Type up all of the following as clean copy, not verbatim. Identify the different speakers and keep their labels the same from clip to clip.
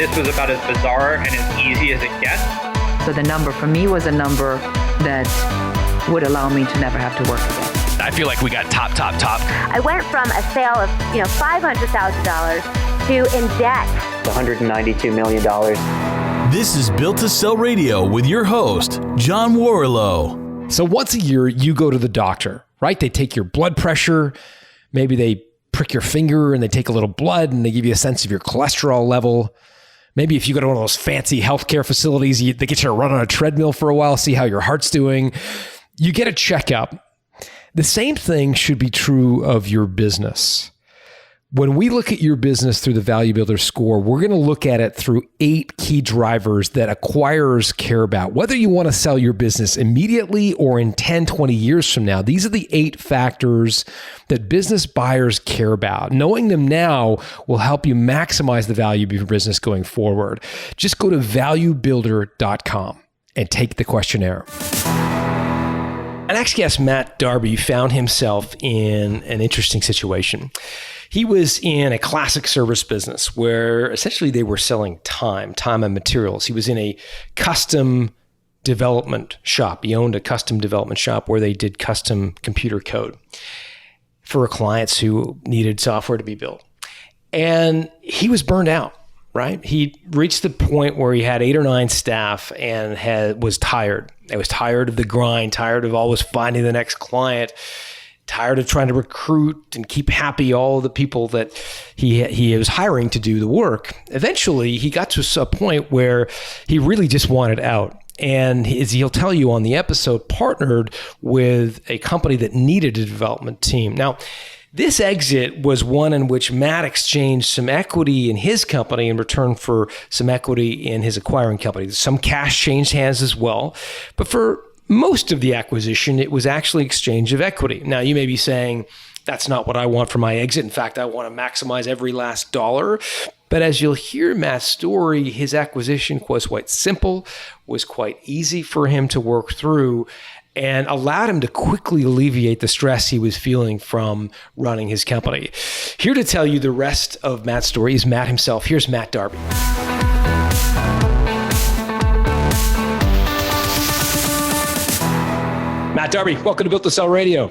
Speaker 1: this was about as bizarre and as easy as it gets.
Speaker 2: So the number for me was a number that would allow me to never have to work again.
Speaker 3: I feel like we got top.
Speaker 4: I went from a sale of $500,000 to in debt.
Speaker 5: $192 million.
Speaker 6: This is Built to Sell Radio with your host, John Warlow.
Speaker 7: So once a year, you go to the doctor, right? They take your blood pressure. Maybe they prick your finger and they take a little blood and they give you a sense of your cholesterol level. Maybe if you go to one of those fancy healthcare facilities, they get you to run on a treadmill for a while, see how your heart's doing. You get a checkup. The same thing should be true of your business. When we look at your business through the Value Builder score, we're going to look at it through 8 key drivers that acquirers care about. Whether you want to sell your business immediately or in 10, 20 years from now, these are the 8 factors that business buyers care about. Knowing them now will help you maximize the value of your business going forward. Just go to valuebuilder.com and take the questionnaire. Our next guest, Matt Darby, found himself in an interesting situation. He was in a classic service business where essentially they were selling time and materials. He was in a custom development shop. He owned a custom development shop where they did custom computer code for clients who needed software to be built. And he was burned out, right? He reached the point where he had 8 or 9 staff and was tired. He was tired of the grind, tired of always finding the next client, tired of trying to recruit and keep happy all the people that he was hiring to do the work. Eventually, he got to a point where he really just wanted out. And as he'll tell you on the episode, partnered with a company that needed a development team. Now, this exit was one in which Matt exchanged some equity in his company in return for some equity in his acquiring company. Some cash changed hands as well. But for most of the acquisition, it was actually exchange of equity. Now, you may be saying, that's not what I want for my exit. In fact, I want to maximize every last dollar. But as you'll hear Matt's story, his acquisition was quite simple, was quite easy for him to work through, and allowed him to quickly alleviate the stress he was feeling from running his company. Here to tell you the rest of Matt's story is Matt himself. Here's Matt Darby. Matt Darby, welcome to Built to Sell Radio.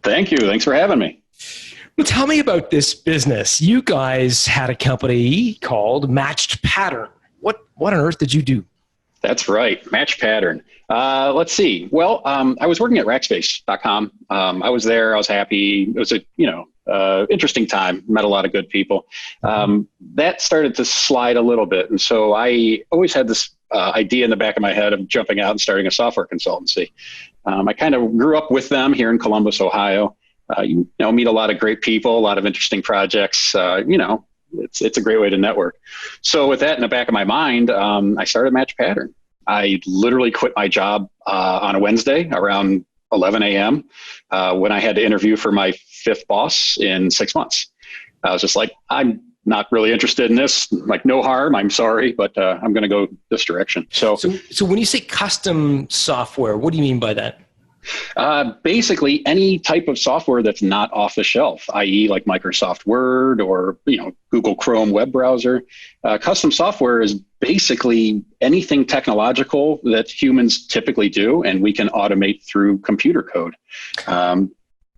Speaker 8: Thank you. Thanks for having me.
Speaker 7: Well, tell me about this business. You guys had a company called Matched Pattern. What on earth did you do?
Speaker 8: That's right. Matched Pattern. Let's see. Well, I was working at Rackspace.com. I was there. I was happy. It was a, interesting time. Met a lot of good people. That started to slide a little bit. And so I always had this idea in the back of my head of jumping out and starting a software consultancy. I kind of grew up with them here in Columbus, Ohio. Meet a lot of great people, a lot of interesting projects. It's a great way to network. So with that in the back of my mind, I started Matched Pattern. I literally quit my job on a Wednesday around 11 a.m. When I had to interview for my 5th boss in 6 months. I was just like, I'm not really interested in this. Like, no harm. I'm sorry, but I'm going to go this direction. So
Speaker 7: when you say custom software, what do you mean by that?
Speaker 8: Basically, any type of software that's not off the shelf, i.e. like Microsoft Word or Google Chrome web browser. Custom software is basically anything technological that humans typically do, and we can automate through computer code.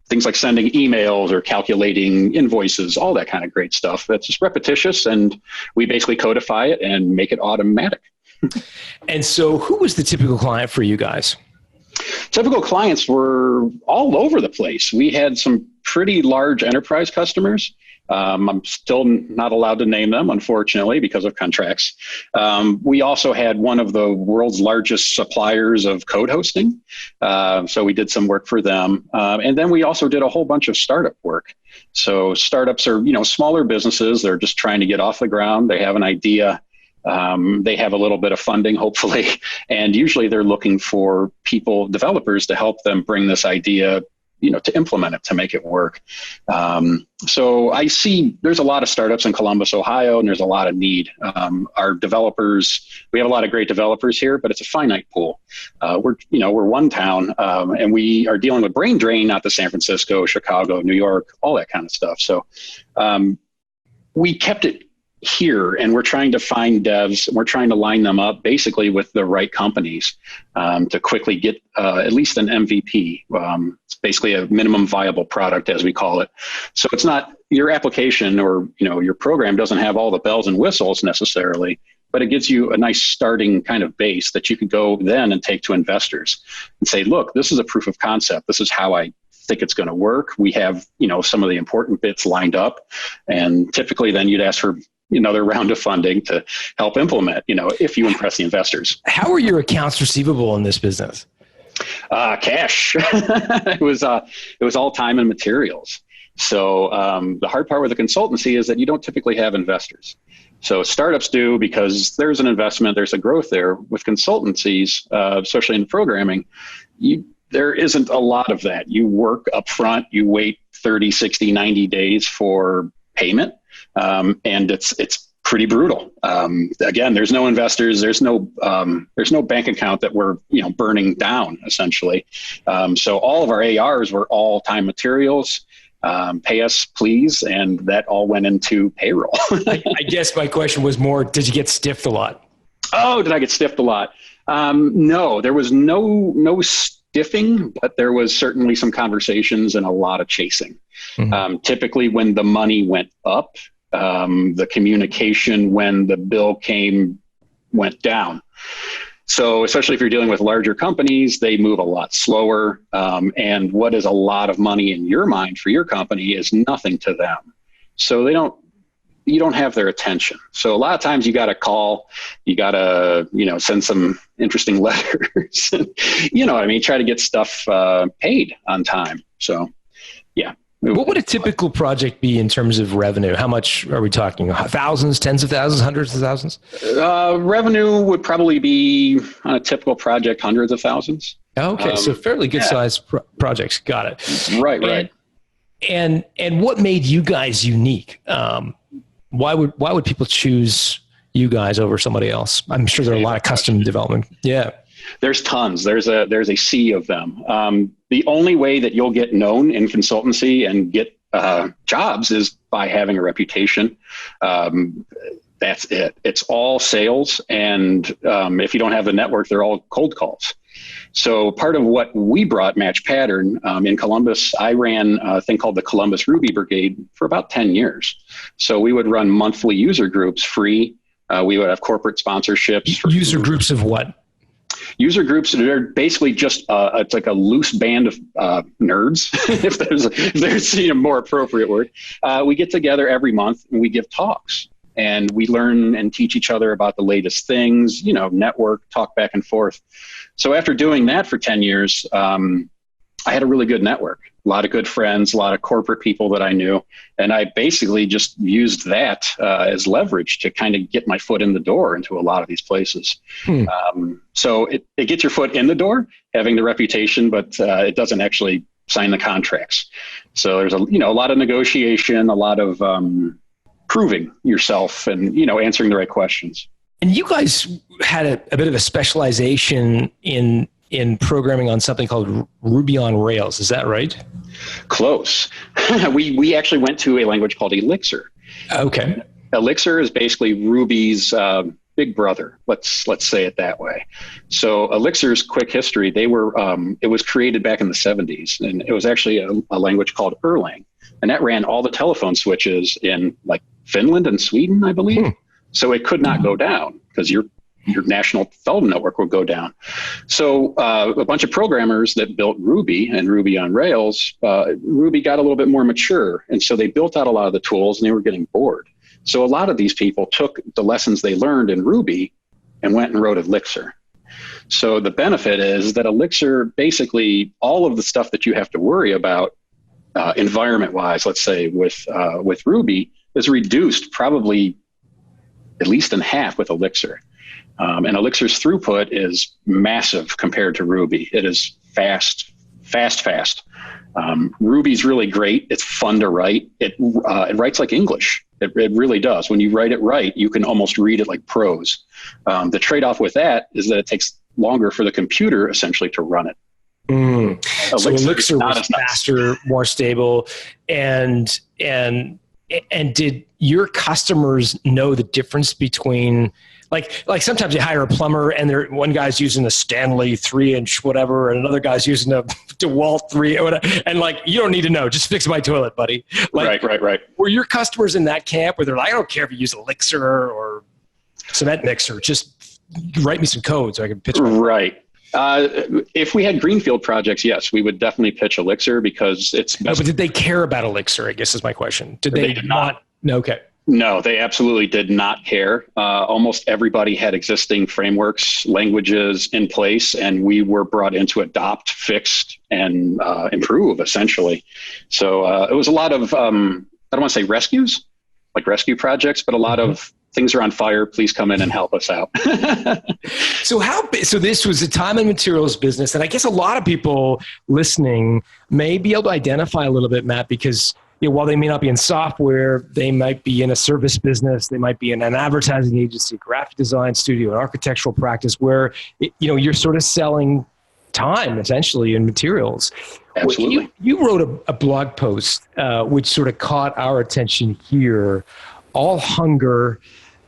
Speaker 8: Things like sending emails or calculating invoices, all that kind of great stuff. That's just repetitious, and we basically codify it and make it automatic.
Speaker 7: And so who was the typical client for you guys?
Speaker 8: Typical clients were all over the place. We had some pretty large enterprise customers. I'm still not allowed to name them, unfortunately, because of contracts. We also had one of the world's largest suppliers of code hosting. So we did some work for them. And then we also did a whole bunch of startup work. So startups are, smaller businesses. They're just trying to get off the ground. They have an idea. They have a little bit of funding, hopefully, and usually they're looking for developers to help them bring this idea, to implement it, to make it work. So I see there's a lot of startups in Columbus, Ohio, and there's a lot of need. Our developers, we have a lot of great developers here, but it's a finite pool. We're one town, and we are dealing with brain drain, not the San Francisco, Chicago, New York, all that kind of stuff. So we kept it here, and we're trying to find devs, and we're trying to line them up basically with the right companies to quickly get at least an MVP. It's basically a minimum viable product, as we call it. So it's not your application or your program doesn't have all the bells and whistles necessarily, but it gives you a nice starting kind of base that you could go then and take to investors and say, look, this is a proof of concept. This is how I think it's going to work. We have some of the important bits lined up, and typically then you'd ask for another round of funding to help implement, if you impress the investors.
Speaker 7: How are your accounts receivable in this business?
Speaker 8: Cash. It was all time and materials. So the hard part with the consultancy is that you don't typically have investors. So startups do, because there's an investment, there's a growth there. With consultancies, especially in programming, there isn't a lot of that. You work up front, you wait 30, 60, 90 days for payment. And it's pretty brutal. Again, there's no investors, there's no bank account that we're, burning down essentially. So all of our ARs were all time materials, pay us please. And that all went into payroll.
Speaker 7: I guess my question was more, did you get stiffed a lot?
Speaker 8: Oh, did I get stiffed a lot? No, there was no stiffing, but there was certainly some conversations and a lot of chasing. Mm-hmm. Typically when the money went up, the communication when the bill came went down. So especially if you're dealing with larger companies, they move a lot slower. And what is a lot of money in your mind for your company is nothing to them. So you don't have their attention. So a lot of times you got to call, you got to, send some interesting letters, try to get stuff paid on time. So yeah.
Speaker 7: What would a typical project be in terms of revenue? How much are we talking? Thousands, tens of thousands, hundreds of thousands?
Speaker 8: Revenue would probably be on a typical project, hundreds of thousands.
Speaker 7: Okay, so fairly good sized projects. Got it.
Speaker 8: Right.
Speaker 7: And what made you guys unique? Why would people choose you guys over somebody else? I'm sure there are a lot of custom development. Yeah.
Speaker 8: There's tons. There's a sea of them. The only way that you'll get known in consultancy and get jobs is by having a reputation. That's it. It's all sales. And if you don't have a network, they're all cold calls. So part of what we brought Match Pattern in Columbus, I ran a thing called the Columbus Ruby Brigade for about 10 years. So we would run monthly user groups free. We would have corporate sponsorships.
Speaker 7: User groups of what?
Speaker 8: User groups are basically just it's like a loose band of nerds, if there's a more appropriate word. We get together every month and we give talks, and we learn and teach each other about the latest things, network, talk back and forth. So after doing that for 10 years, I had a really good network, a lot of good friends, a lot of corporate people that I knew. And I basically just used that as leverage to kind of get my foot in the door into a lot of these places. So it gets your foot in the door, having the reputation, but it doesn't actually sign the contracts. So there's a lot of negotiation, a lot of proving yourself and, answering the right questions.
Speaker 7: And you guys had a bit of a specialization in programming on something called Ruby on Rails. Is that right? Close.
Speaker 8: We actually went to a language called Elixir.
Speaker 7: Okay.
Speaker 8: Elixir is basically Ruby's big brother. Let's say it that way. So Elixir's quick history, it was created back in the 70s, and it was actually a language called Erlang. And that ran all the telephone switches in like Finland and Sweden, I believe. So it could not go down because your national phone network would go down. So a bunch of programmers that built Ruby and Ruby on Rails, Ruby got a little bit more mature. And so they built out a lot of the tools and they were getting bored. So a lot of these people took the lessons they learned in Ruby and went and wrote Elixir. So the benefit is that Elixir, basically all of the stuff that you have to worry about environment-wise, let's say with Ruby, is reduced probably at least in half with Elixir. And Elixir's throughput is massive compared to Ruby. It is fast. Ruby's really great. It's fun to write. It writes like English. It really does. When you write it right, you can almost read it like prose. The trade-off with that is that it takes longer for the computer essentially to run it.
Speaker 7: So Elixir was faster, more stable, and And did your customers know the difference between, like sometimes you hire a plumber and one guy's using a Stanley 3-inch whatever, and another guy's using a DeWalt 3 or whatever, and like, you don't need to know, just fix my toilet, buddy. Like,
Speaker 8: Right.
Speaker 7: Were your customers in that camp where they're like, I don't care if you use Elixir or cement mixer, just write me some code so I can pitch my
Speaker 8: Right. If we had greenfield projects, yes, we would definitely pitch Elixir because it's best.
Speaker 7: No, but did they care about Elixir, I guess is my question. Did they
Speaker 8: did not.
Speaker 7: No, okay.
Speaker 8: No, they absolutely did not care. Almost everybody had existing frameworks, languages in place, and we were brought in to adopt, fix, and improve, essentially. So it was a lot of, I don't want to say rescues, like rescue projects, but a lot of things are on fire. Please come in and help us out.
Speaker 7: So this was a time and materials business. And I guess a lot of people listening may be able to identify a little bit, Matt, because while they may not be in software, they might be in a service business. They might be in an advertising agency, graphic design studio, an architectural practice where, you're sort of selling time essentially and materials.
Speaker 8: Absolutely.
Speaker 7: You wrote a blog post, which sort of caught our attention here. All hunger,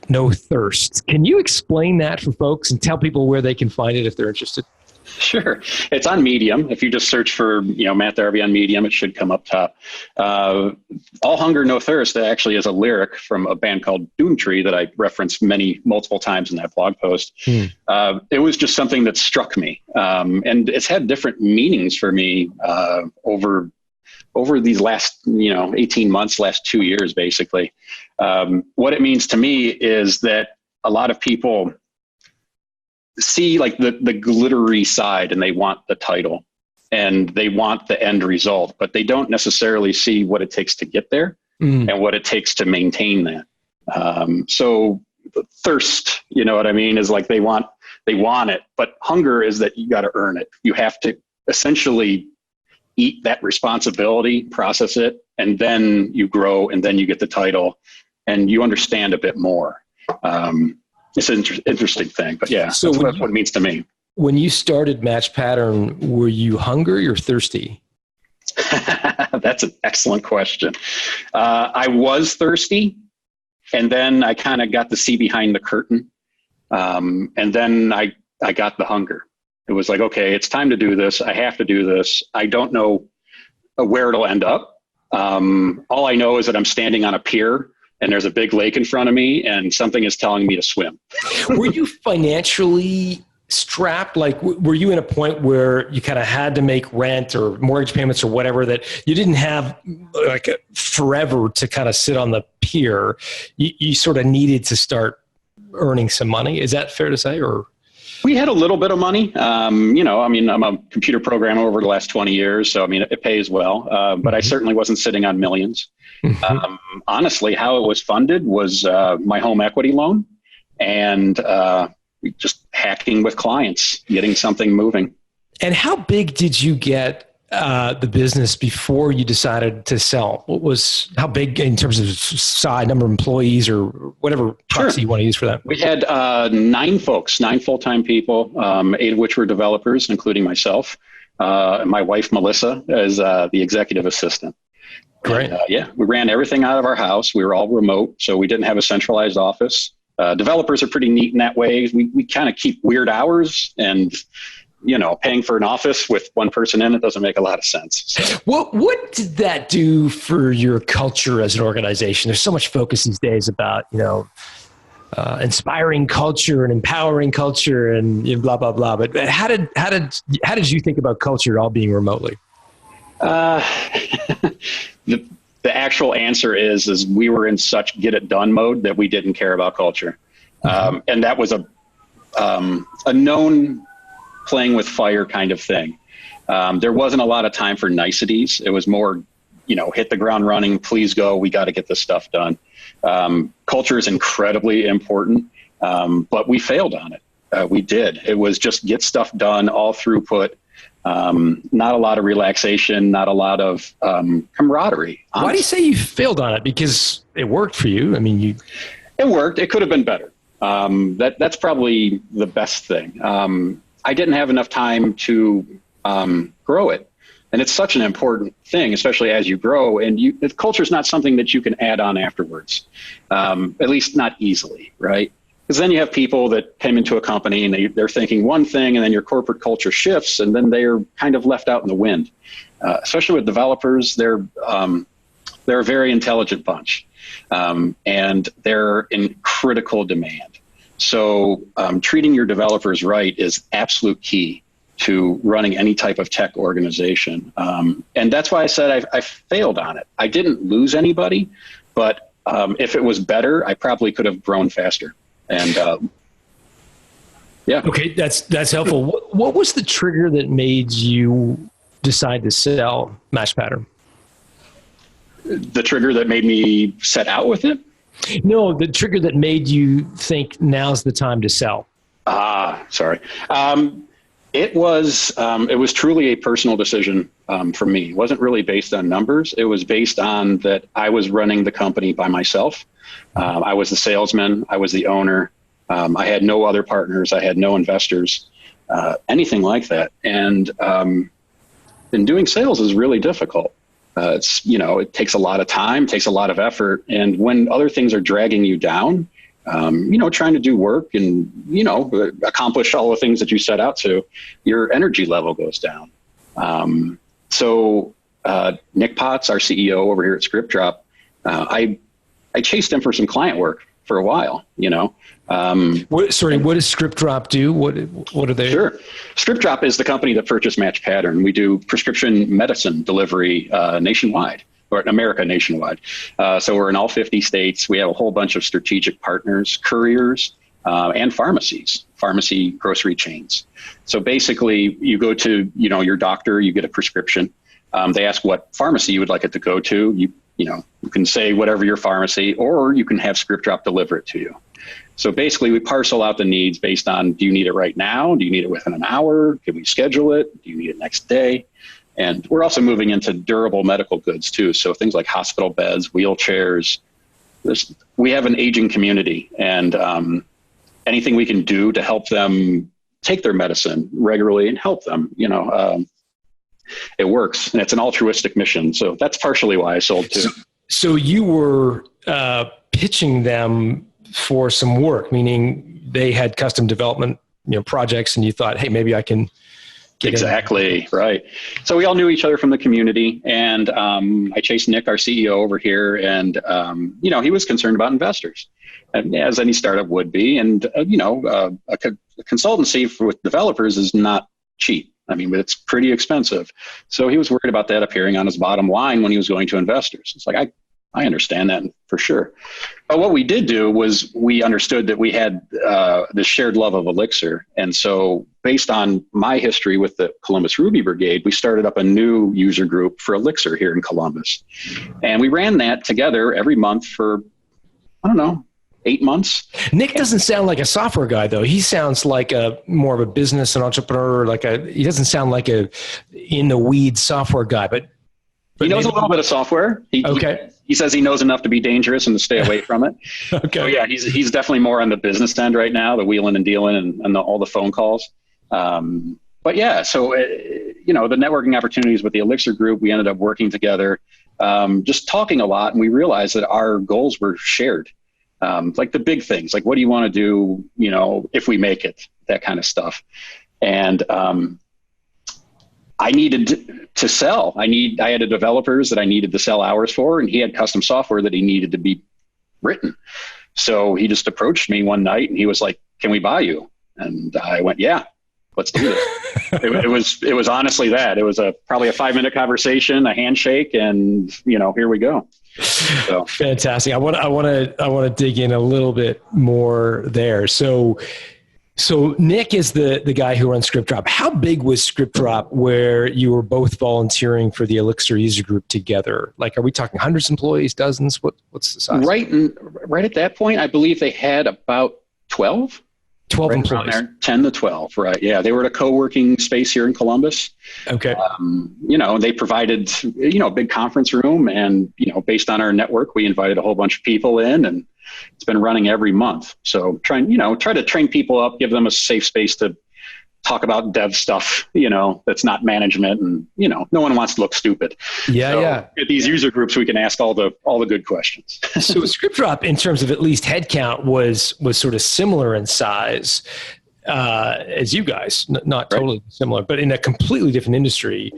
Speaker 7: no thirst. Can you explain that for folks and tell people where they can find it if they're interested?
Speaker 8: Sure. It's on Medium. If you just search for, Matt Darby on Medium, it should come up top. All Hunger, No Thirst, that actually is a lyric from a band called Doomtree that I referenced multiple times in that blog post. It was just something that struck me. And it's had different meanings for me over these last, 18 months, last 2 years, basically. What it means to me is that a lot of people see like the glittery side and they want the title and they want the end result, but they don't necessarily see what it takes to get there and what it takes to maintain that. So thirst, you know what I mean, is like they want it, but hunger is that you got to earn it. You have to essentially eat that responsibility, process it, and then you grow and then you get the title and you understand a bit more. It's an interesting thing, but yeah, so that's what it means to me.
Speaker 7: When you started Match Pattern, were you hungry or thirsty?
Speaker 8: That's an excellent question. I was thirsty, and then I kind of got to see behind the curtain. And then I got the hunger. It was like, okay, it's time to do this. I have to do this. I don't know where it'll end up. All I know is that I'm standing on a pier and there's a big lake in front of me and something is telling me to swim.
Speaker 7: Were you financially strapped? Like, were you in a point where you kind of had to make rent or mortgage payments or whatever, that you didn't have like forever to kind of sit on the pier? You sort of needed to start earning some money. Is that fair to say? Or
Speaker 8: we had a little bit of money. I'm a computer programmer over the last 20 years. So, it pays well, but I certainly wasn't sitting on millions. Honestly, how it was funded was my home equity loan and just hacking with clients, getting something moving.
Speaker 7: And how big did you get the business before you decided to sell? How big in terms of size, number of employees, or whatever proxy you want to use for that?
Speaker 8: We had 9 full-time people, 8 of which were developers, including myself. And my wife, Melissa, is the executive assistant.
Speaker 7: Great.
Speaker 8: And, we ran everything out of our house. We were all remote, so we didn't have a centralized office. Developers are pretty neat in that way. We kind of keep weird hours, and paying for an office with one person in it doesn't make a lot of sense. So.
Speaker 7: What did that do for your culture as an organization? There's so much focus these days about inspiring culture and empowering culture and blah blah blah. But how did you think about culture all being remotely?
Speaker 8: The actual answer is we were in such get it done mode that we didn't care about culture. And that was a known playing with fire kind of thing. There wasn't a lot of time for niceties. It was more, hit the ground running, please go, we got to get this stuff done. Culture is incredibly important, but we failed on it. We did. It was just get stuff done, all throughput. Not a lot of relaxation, not a lot of camaraderie.
Speaker 7: Why do you say you failed on it? Because it worked for you.
Speaker 8: It worked. It could have been better. That's probably the best thing. I didn't have enough time to grow it. And it's such an important thing, especially as you grow. And culture is not something that you can add on afterwards, at least not easily, right? Because then you have people that came into a company and they're thinking one thing, and then your corporate culture shifts, and then they're kind of left out in the wind. Especially with developers, they're a very intelligent bunch, and they're in critical demand. So treating your developers right is absolute key to running any type of tech organization. And that's why I said I failed on it. I didn't lose anybody, but if it was better, I probably could have grown faster. And yeah.
Speaker 7: Okay, that's helpful. What was the trigger that made you decide to sell Match Pattern?
Speaker 8: The trigger that made me set out with it?
Speaker 7: No, the trigger that made you think now's the time to sell.
Speaker 8: Sorry. It was truly a personal decision for me. It wasn't really based on numbers. It was based on that I was running the company by myself. I was the salesman. I was the owner. I had no other partners. I had no investors, anything like that. And doing sales is really difficult. It takes a lot of time, takes a lot of effort. And when other things are dragging you down, trying to do work and, accomplish all the things that you set out to, your energy level goes down. So Nick Potts, our CEO over here at ScriptDrop, I chased him for some client work for a while, what does
Speaker 7: ScriptDrop do? What are they?
Speaker 8: Sure. ScriptDrop is the company that purchased Match Pattern. We do prescription medicine delivery nationwide, or in America nationwide. So we're in all 50 states. We have a whole bunch of strategic partners, couriers, and pharmacy grocery chains. So basically you go to, your doctor, you get a prescription. They ask what pharmacy you would like it to go to. You can say whatever your pharmacy, or you can have ScriptDrop deliver it to you. So basically we parcel out the needs based on, do you need it right now? Do you need it within an hour? Can we schedule it? Do you need it next day? And we're also moving into durable medical goods too. So things like hospital beds, wheelchairs. We have an aging community, and anything we can do to help them take their medicine regularly and help them, it works. And it's an altruistic mission. So that's partially why I sold too.
Speaker 7: So you were pitching them for some work, meaning they had custom development, projects, and you thought, hey, maybe I can get
Speaker 8: Exactly. Right. So we all knew each other from the community, and I chased Nick, our CEO over here, and he was concerned about investors, and as any startup would be. And a consultancy with developers is not cheap. I mean, it's pretty expensive. So he was worried about that appearing on his bottom line when he was going to investors. It's like, I understand that for sure. But what we did do was we understood that we had this shared love of Elixir. And so based on my history with the Columbus Ruby Brigade, we started up a new user group for Elixir here in Columbus. And we ran that together every month for, 8 months.
Speaker 7: Nick doesn't sound like a software guy, though. He sounds like more of a business and entrepreneur. He doesn't sound like a in the weeds software guy, but
Speaker 8: he knows a little bit of software. He says he knows enough to be dangerous and to stay away from it.
Speaker 7: Okay.
Speaker 8: So yeah, he's definitely more on the business end right now, the wheeling and dealing and all the phone calls. But yeah, so the networking opportunities with the Elixir group, we ended up working together, just talking a lot, and we realized that our goals were shared. Like the big things, like what do you want to do, if we make it, that kind of stuff. And I needed to sell. I had developers that I needed to sell hours for, and he had custom software that he needed to be written. So he just approached me one night and he was like, "Can we buy you?" And I went, "Yeah, let's do this." It was honestly that. It was probably a 5-minute conversation, a handshake, and here we go. So.
Speaker 7: Fantastic. I want to dig in a little bit more there. So Nick is the guy who runs ScriptDrop. How big was ScriptDrop where you were both volunteering for the Elixir user group together? Like, are we talking hundreds of employees, dozens? What's the size?
Speaker 8: Right at that point, I believe they had about 12.
Speaker 7: 12
Speaker 8: right
Speaker 7: employees.
Speaker 8: 10 to 12, right? Yeah, they were at a co-working space here in Columbus.
Speaker 7: Okay.
Speaker 8: They provided, a big conference room, and, based on our network, we invited a whole bunch of people in, and it's been running every month. So try to train people up, give them a safe space to talk about dev stuff, that's not management, and no one wants to look stupid.
Speaker 7: Yeah.
Speaker 8: At these user groups, we can ask all the good questions.
Speaker 7: So ScriptDrop, in terms of at least headcount, was sort of similar in size as you guys, not totally similar, but in a completely different industry.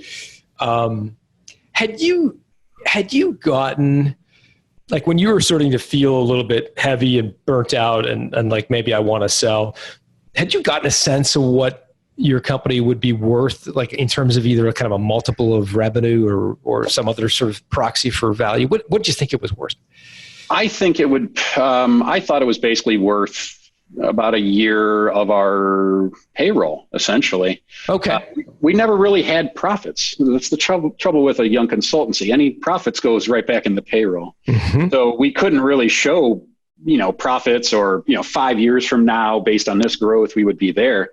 Speaker 7: Had you gotten, like, when you were starting to feel a little bit heavy and burnt out and like, maybe I want to sell, had you gotten a sense of what your company would be worth, like in terms of either a kind of a multiple of revenue or some other sort of proxy for value? What did you think it was worth?
Speaker 8: I think it would, I thought it was basically worth about a year of our payroll, essentially.
Speaker 7: Okay.
Speaker 8: We never really had profits. That's the trouble with a young consultancy. Any profits goes right back in the payroll. Mm-hmm. So we couldn't really show, profits or, 5 years from now, based on this growth, we would be there.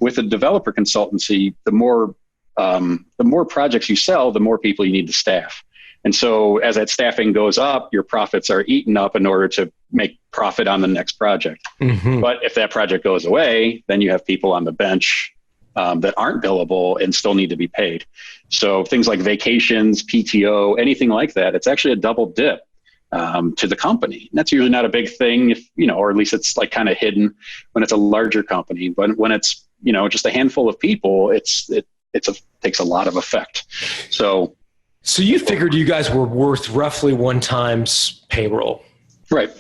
Speaker 8: With a developer consultancy, the more projects you sell, the more people you need to staff. And so as that staffing goes up, your profits are eaten up in order to make profit on the next project. Mm-hmm. But if that project goes away, then you have people on the bench that aren't billable and still need to be paid. So things like vacations, PTO, anything like that, it's actually a double dip to the company. And that's usually not a big thing, if or at least it's like kind of hidden when it's a larger company. But when it's just a handful of people, it takes a lot of effect. So
Speaker 7: you figured you guys were worth roughly 1 times payroll.
Speaker 8: Right.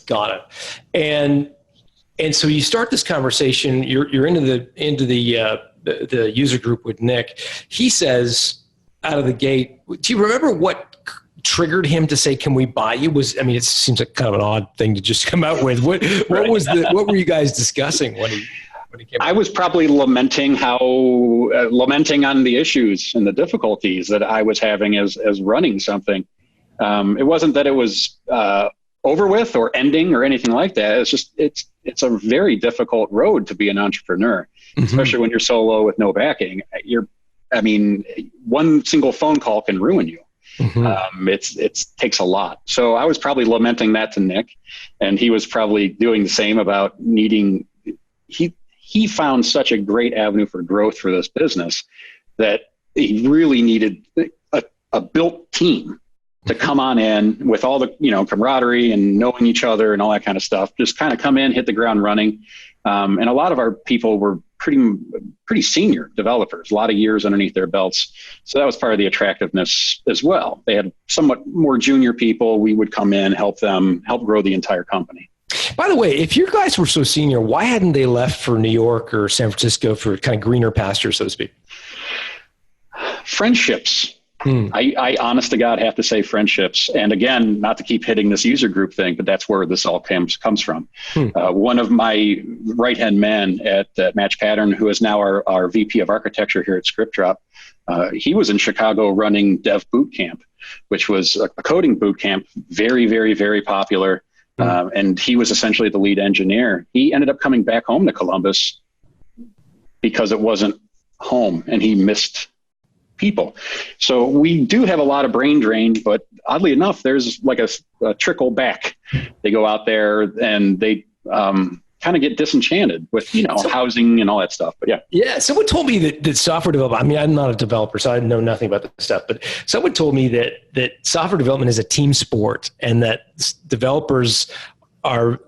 Speaker 7: Got it. And so you start this conversation, you're into the user group with Nick. He says out of the gate, do you remember what triggered him to say, "Can we buy you?" It seems like kind of an odd thing to just come out with. What were you guys discussing when he came out?
Speaker 8: I was probably lamenting on the issues and the difficulties that I was having as running something. It wasn't that it was over with or ending or anything like that. It's just, it's a very difficult road to be an entrepreneur, mm-hmm. especially when you're solo with no backing. One single phone call can ruin you. Mm-hmm. It takes a lot. So I was probably lamenting that to Nick, and he was probably doing the same about needing, he found such a great avenue for growth for this business that he really needed a built team to come on in with all the, camaraderie and knowing each other and all that kind of stuff. Just kind of come in, hit the ground running. And a lot of our people were pretty senior developers, a lot of years underneath their belts. So that was part of the attractiveness as well. They had somewhat more junior people. We would come in, help grow the entire company.
Speaker 7: By the way, if you guys were so senior, why hadn't they left for New York or San Francisco for kind of greener pastures, so to speak?
Speaker 8: Friendships. I honest to God have to say friendships. And again, not to keep hitting this user group thing, but that's where this all comes from. One of my right-hand men at Match Pattern, who is now our VP of architecture here at ScriptDrop, he was in Chicago running Dev Boot Camp, which was a coding boot camp, very, very, very popular. And he was essentially the lead engineer. He ended up coming back home to Columbus because it wasn't home and he missed people. So we do have a lot of brain drain, but oddly enough, there's like a trickle back. They go out there and they kind of get disenchanted with, housing and all that stuff. But yeah.
Speaker 7: Yeah. Someone told me that software development, I'm not a developer, so I know nothing about this stuff, but someone told me that software development is a team sport and that developers are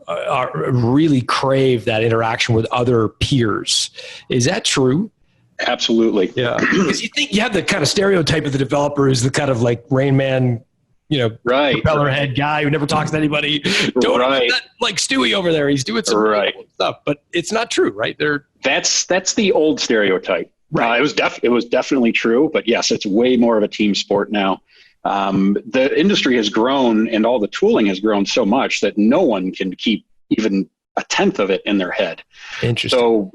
Speaker 7: really crave that interaction with other peers. Is that true?
Speaker 8: Absolutely.
Speaker 7: Yeah. Because you think you have the kind of stereotype of the developer who's the kind of like Rain Man, propeller head guy who never talks to anybody. Don't that, like Stewie over there. He's doing some stuff, but it's not true, right?
Speaker 8: That's the old stereotype. Right. It was definitely true, but yes, it's way more of a team sport now. The industry has grown and all the tooling has grown so much that no one can keep even a tenth of it in their head.
Speaker 7: Interesting.
Speaker 8: So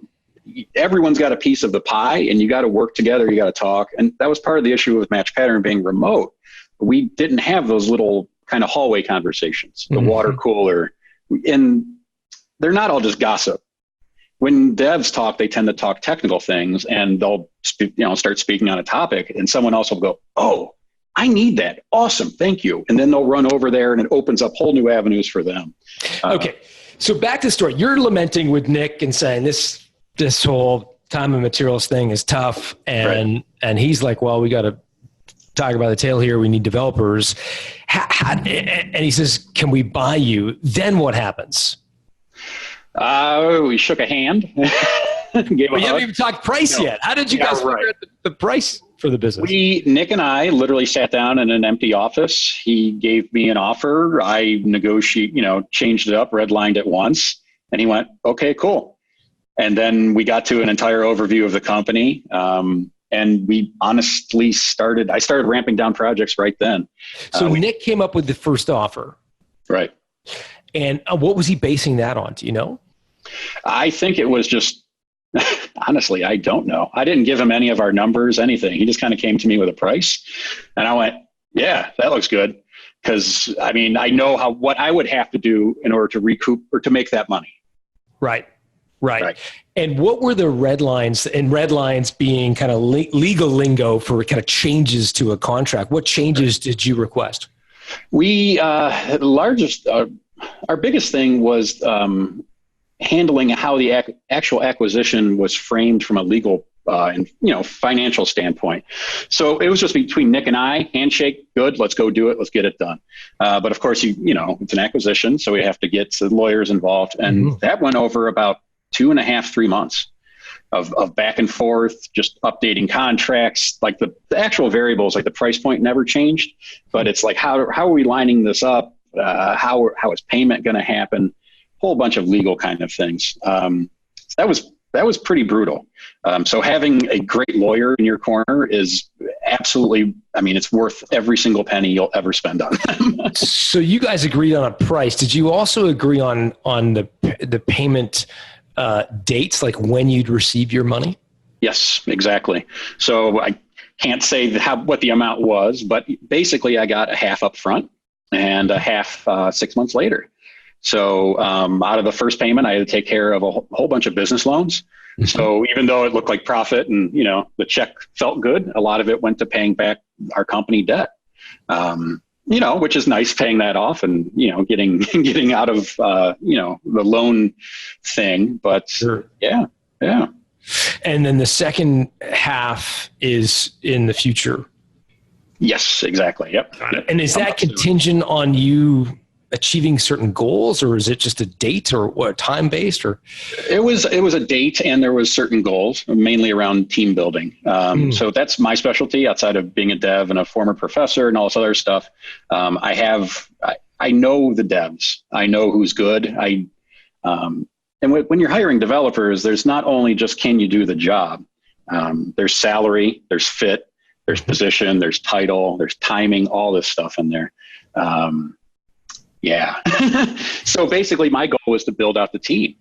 Speaker 8: everyone's got a piece of the pie and you got to work together. You got to talk. And that was part of the issue with Match Pattern being remote. We didn't have those little kind of hallway conversations, the water cooler, and they're not all just gossip. When devs talk, they tend to talk technical things and they'll start speaking on a topic and someone else will go, "Oh, I need that. Awesome. Thank you." And then they'll run over there and it opens up whole new avenues for them. Okay.
Speaker 7: So back to the story. You're lamenting with Nick and saying this whole time and materials thing is tough. And he's like, well, we got to tiger by the tail here. We need developers. And he says, can we buy you? Then what happens?
Speaker 8: We shook a hand. But you
Speaker 7: haven't even talked price yet. How did you guys figure out the price for the business? Nick
Speaker 8: and I literally sat down in an empty office. He gave me an offer. I changed it up, redlined it once, and he went, okay, cool. And then we got to an entire overview of the company. And we honestly I started ramping down projects right then.
Speaker 7: So Nick came up with the first offer.
Speaker 8: Right.
Speaker 7: And what was he basing that on? Do you know?
Speaker 8: I think it was just, honestly, I don't know. I didn't give him any of our numbers, anything. He just kind of came to me with a price. And I went, yeah, that looks good. Because, I know what I would have to do in order to recoup or to make that money.
Speaker 7: Right. And what were the red lines? And red lines being kind of legal lingo for kind of changes to a contract. What changes did you request?
Speaker 8: We, our biggest thing was handling how the actual acquisition was framed from a legal and financial standpoint. So it was just between Nick and I, handshake, good, let's go do it, let's get it done. But of course, it's an acquisition, so we have to get the lawyers involved. And that went over about 2.5, 3 months of back and forth, just updating contracts. Like the actual variables, like the price point never changed, but it's like, how are we lining this up? How is payment going to happen? Whole bunch of legal kind of things. That was pretty brutal. So having a great lawyer in your corner is absolutely, it's worth every single penny you'll ever spend on them.
Speaker 7: So you guys agreed on a price. Did you also agree on the payment dates, like when you'd receive your money?
Speaker 8: Yes, exactly. So I can't say what the amount was, but basically I got a half up front and a half 6 months later. So out of the first payment, I had to take care of a whole bunch of business loans. Mm-hmm. So even though it looked like profit and, the check felt good, a lot of it went to paying back our company debt, which is nice, paying that off and, getting out of, the loan thing. But
Speaker 7: sure.
Speaker 8: Yeah.
Speaker 7: And then the second half is in the future.
Speaker 8: Yes, exactly. Yep.
Speaker 7: And is that contingent on you achieving certain goals, or is it just a date, or what, time based? Or
Speaker 8: it was a date, and there was certain goals, mainly around team building. So that's my specialty outside of being a dev and a former professor and all this other stuff. I know the devs. I know who's good. And when you're hiring developers, there's not only just can you do the job. There's salary, there's fit, there's position, there's title, there's timing, all this stuff in there. Yeah. So basically my goal was to build out the team.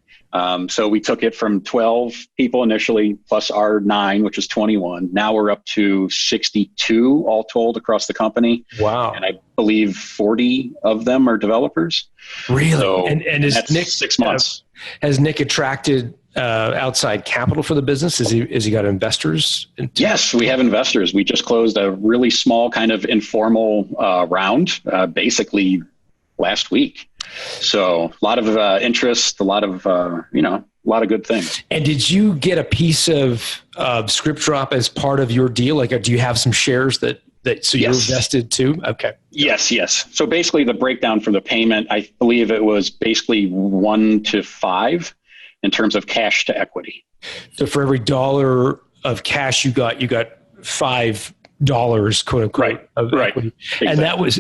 Speaker 8: So we took it from 12 people initially, plus our 9, which is 21. Now we're up to 62 all told across the company.
Speaker 7: Wow.
Speaker 8: And I believe 40 of them are developers.
Speaker 7: Really?
Speaker 8: So
Speaker 7: and is Nick
Speaker 8: 6 months?
Speaker 7: Has Nick attracted outside capital for the business? Has he got investors?
Speaker 8: Yes, we have investors. We just closed a really small kind of informal round, basically last week. So a lot of interest, a lot of good things. And
Speaker 7: did you get a piece of ScriptDrop as part of your deal? Like, do you have some shares that so you're vested too? Okay.
Speaker 8: Yes. So basically the breakdown for the payment, I believe it was basically 1 to 5 in terms of cash to equity.
Speaker 7: So for every $1 of cash you got $5, quote unquote, of equity. Exactly.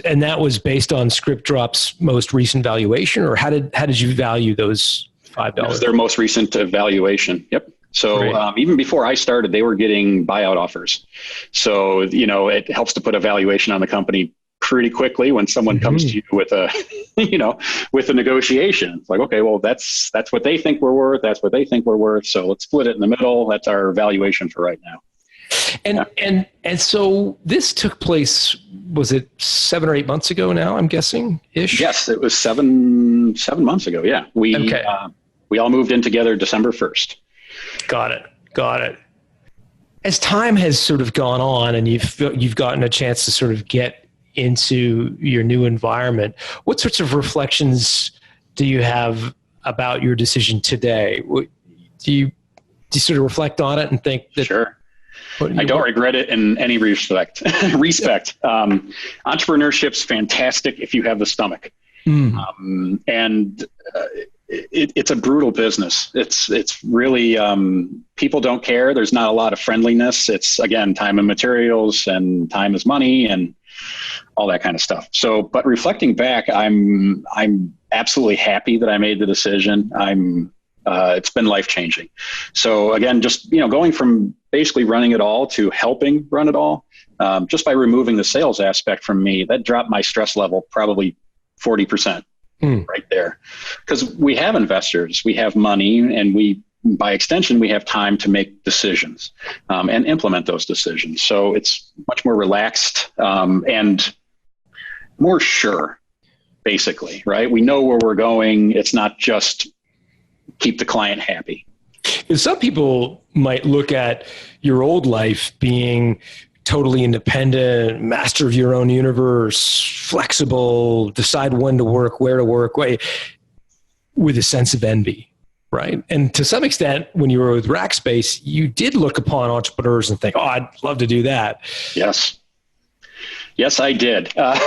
Speaker 7: And that was based on ScriptDrop's most recent valuation, or how did you value those $5?
Speaker 8: It was their most recent valuation. Yep. So even before I started, they were getting buyout offers. So, it helps to put a valuation on the company pretty quickly when someone comes to you with a, with a negotiation. It's like, okay, well, that's what they think we're worth. That's what they think we're worth. So let's split it in the middle. That's our valuation for right now.
Speaker 7: And so this took place, was it 7 or 8 months ago now, I'm guessing ish?
Speaker 8: Yes, it was seven months ago. Yeah. We all moved in together December 1st.
Speaker 7: Got it. As time has sort of gone on and you've gotten a chance to sort of get into your new environment, what sorts of reflections do you have about your decision today? Do you sort of reflect on it and think that?
Speaker 8: Sure. I don't regret it in any respect. Entrepreneurship's fantastic if you have the stomach. It's a brutal business. It's really, people don't care. There's not a lot of friendliness. It's, again, time and materials, and time is money, and all that kind of stuff. So, but reflecting back, I'm absolutely happy that I made the decision. It's been life-changing. So again, just, going from basically running it all to helping run it all, just by removing the sales aspect from me, that dropped my stress level probably 40% right there. Because we have investors, we have money, and by extension, we have time to make decisions and implement those decisions. So it's much more relaxed and more sure, basically, right? We know where we're going. It's not just keep the client happy.
Speaker 7: And some people might look at your old life being totally independent, master of your own universe, flexible, decide when to work, where to work, with a sense of envy, right? And to some extent, when you were with Rackspace, you did look upon entrepreneurs and think, oh, I'd love to do that.
Speaker 8: Yes, I did. Well,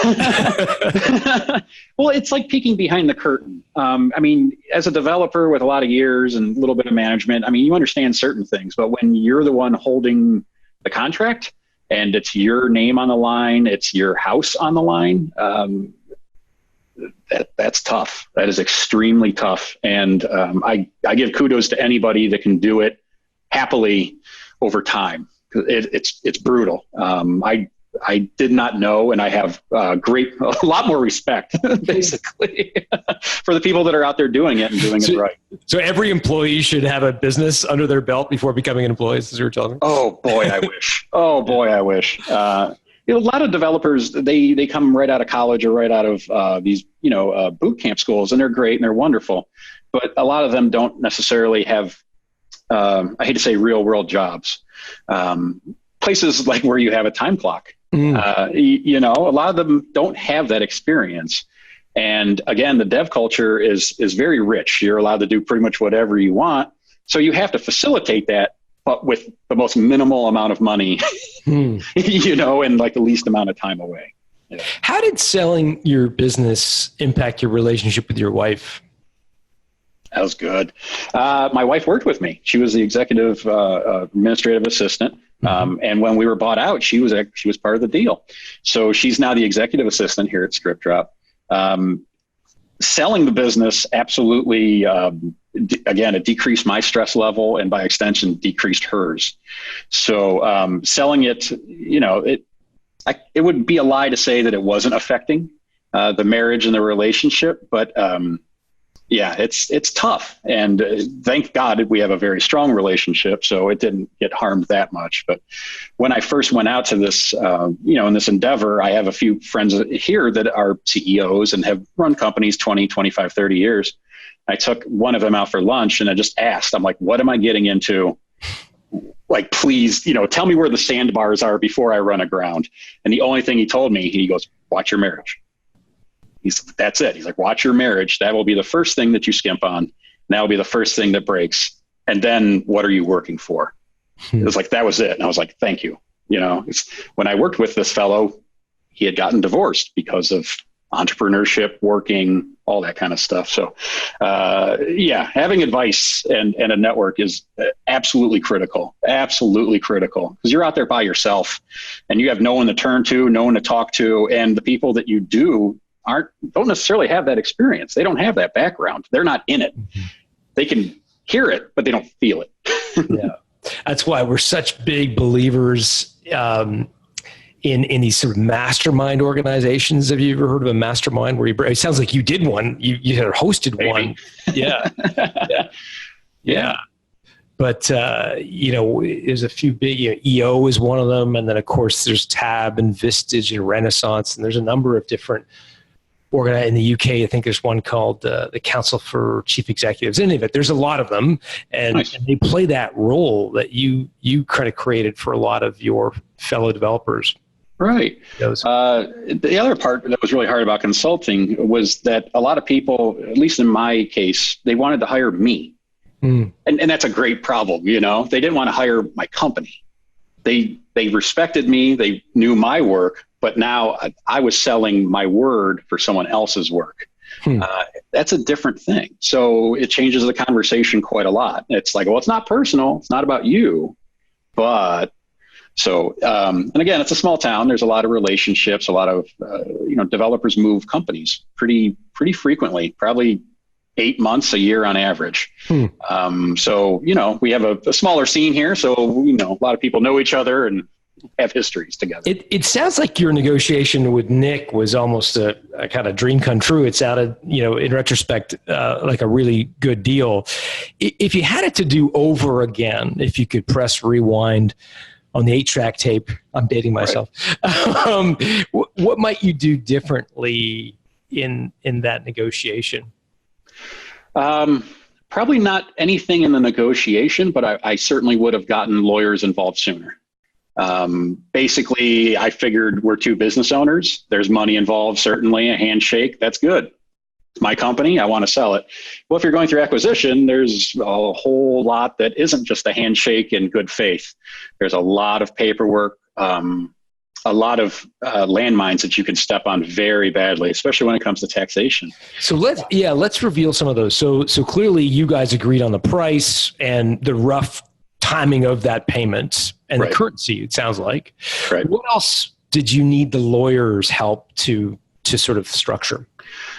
Speaker 8: it's like peeking behind the curtain. As a developer with a lot of years and a little bit of management, you understand certain things, but when you're the one holding the contract and it's your name on the line, it's your house on the line, that's tough. That is extremely tough. And I give kudos to anybody that can do it happily over time. It's brutal. I did not know, and I have a lot more respect, basically, for the people that are out there doing it and doing it right.
Speaker 7: So every employee should have a business under their belt before becoming an employee, as you were telling me?
Speaker 8: Oh, boy, I wish. I wish. A lot of developers, they come right out of college or right out of these, boot camp schools, and they're great and they're wonderful. But a lot of them don't necessarily have, I hate to say, real world jobs. Places like where you have a time clock. A lot of them don't have that experience. And again, the dev culture is very rich. You're allowed to do pretty much whatever you want. So you have to facilitate that, but with the most minimal amount of money, and like the least amount of time away. Yeah.
Speaker 7: How did selling your business impact your relationship with your wife?
Speaker 8: That was good. My wife worked with me. She was the executive administrative assistant. And when we were bought out, she was part of the deal. So she's now the executive assistant here at ScriptDrop. Selling the business absolutely, again, it decreased my stress level and by extension decreased hers. So selling it, it would be a lie to say that it wasn't affecting the marriage and the relationship, but yeah, it's tough. And thank God we have a very strong relationship, so it didn't get harmed that much. But when I first went out to this, in this endeavor, I have a few friends here that are CEOs and have run companies 20, 25, 30 years. I took one of them out for lunch and I just asked, I'm like, what am I getting into? Like, please, tell me where the sandbars are before I run aground. And the only thing he told me, he goes, watch your marriage. That's it. He's like, watch your marriage. That will be the first thing that you skimp on. And that will be the first thing that breaks. And then what are you working for? It was like, that was it. And I was like, thank you. When I worked with this fellow, he had gotten divorced because of entrepreneurship, working, all that kind of stuff. So having advice and a network is absolutely critical, because you're out there by yourself and you have no one to turn to, no one to talk to. And the people that you don't necessarily have that experience. They don't have that background. They're not in it. They can hear it, but they don't feel it.
Speaker 7: Yeah. That's why we're such big believers in these sort of mastermind organizations. Have you ever heard of a mastermind where it sounds like you did one, you had hosted Maybe. One. Yeah. Yeah. But, there's a few big, EO is one of them. And then of course there's Tab and Vistage and Renaissance. And there's a number of different in the UK, I think there's one called the Council for Chief Executives. In any event, there's a lot of them, and, nice. And they play that role that you kind of created for a lot of your fellow developers.
Speaker 8: Right. The other part that was really hard about consulting was that a lot of people, at least in my case, they wanted to hire me. And that's a great problem. They didn't want to hire my company. They respected me. They knew my work, but now I was selling my word for someone else's work. That's a different thing. So it changes the conversation quite a lot. It's like, well, it's not personal. It's not about you, but and again, it's a small town. There's a lot of relationships, a lot of, developers move companies pretty frequently, probably 8 months a year on average. So, we have a smaller scene here. So, a lot of people know each other and have histories together.
Speaker 7: It sounds like your negotiation with Nick was almost a kind of dream come true. It sounded, in retrospect, like a really good deal. If you had it to do over again, if you could press rewind on the 8-track tape, I'm dating myself. Right. What might you do differently in that negotiation?
Speaker 8: Probably not anything in the negotiation, but I certainly would have gotten lawyers involved sooner. Basically, I figured we're two business owners. There's money involved, certainly a handshake. That's good. It's my company. I want to sell it. Well, if you're going through acquisition, there's a whole lot that isn't just a handshake in good faith. There's a lot of paperwork, a lot of landmines that you can step on very badly, especially when it comes to taxation.
Speaker 7: So let's reveal some of those. So clearly you guys agreed on the price and the rough timing of that payment and the currency, it sounds like.
Speaker 8: Right.
Speaker 7: What else did you need the lawyers' help to sort of structure?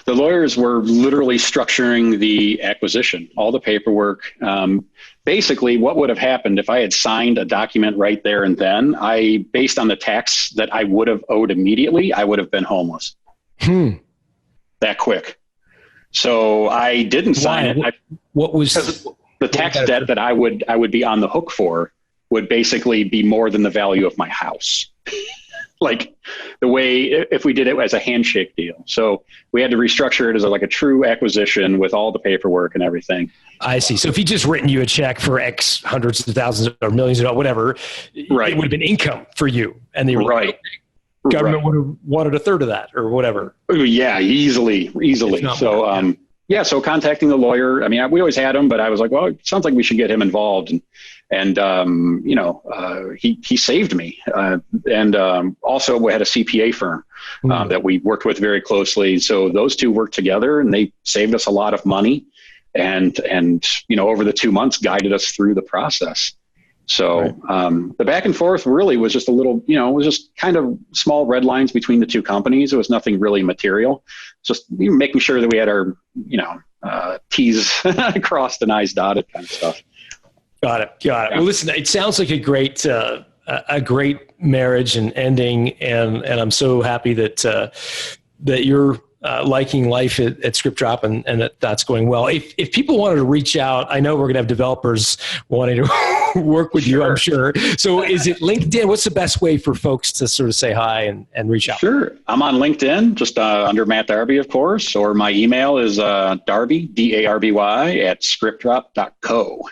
Speaker 8: The lawyers were literally structuring the acquisition, all the paperwork. Basically, what would have happened if I had signed a document right there and then, based on the tax that I would have owed immediately, I would have been homeless. That quick. So I didn't sign it.
Speaker 7: What was
Speaker 8: the tax debt that I would be on the hook for would basically be more than the value of my house. Like the way, if we did it as a handshake deal. So we had to restructure it as a true acquisition with all the paperwork and everything.
Speaker 7: I see. So if he just written you a check for X hundreds of thousands or millions of whatever, it would have been income for you. And the government would have wanted a third of that or whatever.
Speaker 8: Yeah, easily. So, so contacting the lawyer, we always had him, but I was like, well, it sounds like we should get him involved. And he saved me. Also we had a CPA firm that we worked with very closely. So those two worked together and they saved us a lot of money and over the 2 months guided us through the process. So the back and forth really was just a little, it was just kind of small red lines between the two companies. It was nothing really material, just making sure that we had our, T's crossed and I's dotted kind of stuff.
Speaker 7: Got it. Yeah. Well, listen, it sounds like a great marriage and ending. And I'm so happy that you're liking life at ScriptDrop and that's going well. If people wanted to reach out, I know we're going to have developers wanting to work with you, I'm sure. So is it LinkedIn? What's the best way for folks to sort of say hi and reach out?
Speaker 8: Sure. I'm on LinkedIn, just under Matt Darby, of course, or my email is Darby, DARBY at scriptdrop.co.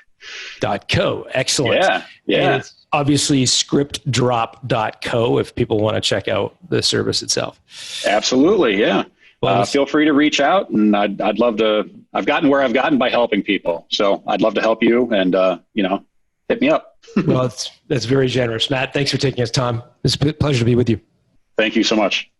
Speaker 7: .co. Excellent.
Speaker 8: Yeah.
Speaker 7: And it's obviously scriptdrop.co if people want to check out the service itself.
Speaker 8: Absolutely. Yeah. Well, feel free to reach out and I'd love to, I've gotten where I've gotten by helping people. So I'd love to help you and, hit me up.
Speaker 7: Well, that's very generous. Matt, thanks for taking us time. It's a pleasure to be with you.
Speaker 8: Thank you so much.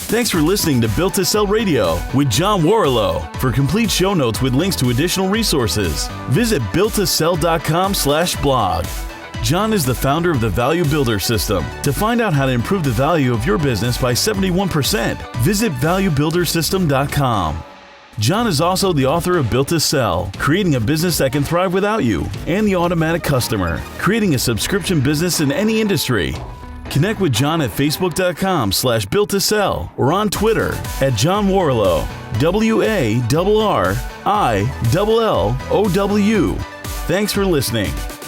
Speaker 6: Thanks for listening to Built to Sell Radio with John Warrillow. For complete show notes with links to additional resources, visit builttosell.com/blog. John is the founder of the Value Builder System. To find out how to improve the value of your business by 71%, visit valuebuildersystem.com. John is also the author of Built to Sell, Creating a Business That Can Thrive Without You, and The Automatic Customer, Creating a Subscription Business in Any Industry. Connect with John at facebook.com/built-to-sell or on Twitter at John Warrillow, WARRILLOW. Thanks for listening.